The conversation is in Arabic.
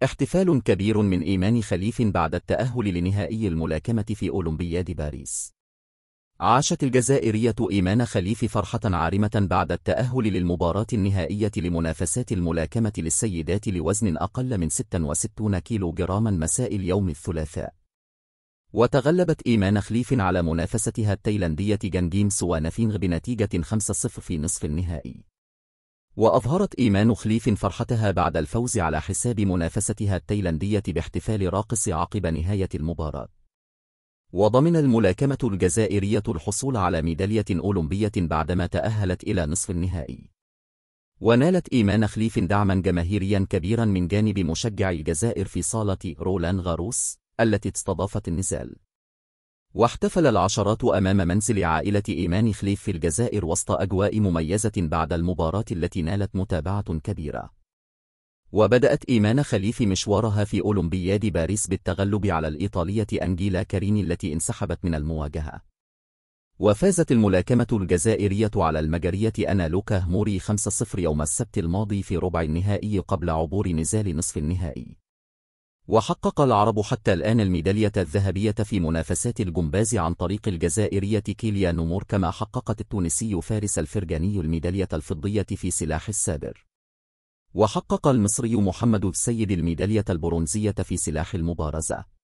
احتفال كبير من إيمان خليف بعد التأهل لنهائي الملاكمة في أولمبياد باريس. عاشت الجزائرية إيمان خليف فرحة عارمة بعد التأهل للمباراة النهائية لمنافسات الملاكمة للسيدات لوزن أقل من 66 كيلوغراما مساء اليوم الثلاثاء. وتغلبت إيمان خليف على منافستها التايلاندية جانجيم سوانافينغ بنتيجة 5-0 في نصف النهائي. وأظهرت إيمان خليف فرحتها بعد الفوز على حساب منافستها التايلاندية باحتفال راقص عقب نهاية المباراة. وضمن الملاكمة الجزائرية الحصول على ميدالية أولمبية بعدما تأهلت إلى نصف النهائي. ونالت إيمان خليف دعما جماهيريا كبيرا من جانب مشجعي الجزائر في صالة رولان غاروس التي استضافت النزال. واحتفل العشرات أمام منزل عائلة إيمان خليف في الجزائر وسط أجواء مميزة بعد المباراة التي نالت متابعة كبيرة. وبدأت إيمان خليف مشوارها في أولمبياد باريس بالتغلب على الإيطالية أنجيلا كاريني التي انسحبت من المواجهة. وفازت الملاكمة الجزائرية على المجرية أنا لوكا موري 5-0 يوم السبت الماضي في ربع النهائي قبل عبور نزال نصف النهائي. وحقق العرب حتى الآن الميدالية الذهبية في منافسات الجمباز عن طريق الجزائرية كيليا نمور، كما حققت التونسي فارس الفرجاني الميدالية الفضية في سلاح السابر. وحقق المصري محمد السيد الميدالية البرونزية في سلاح المبارزة.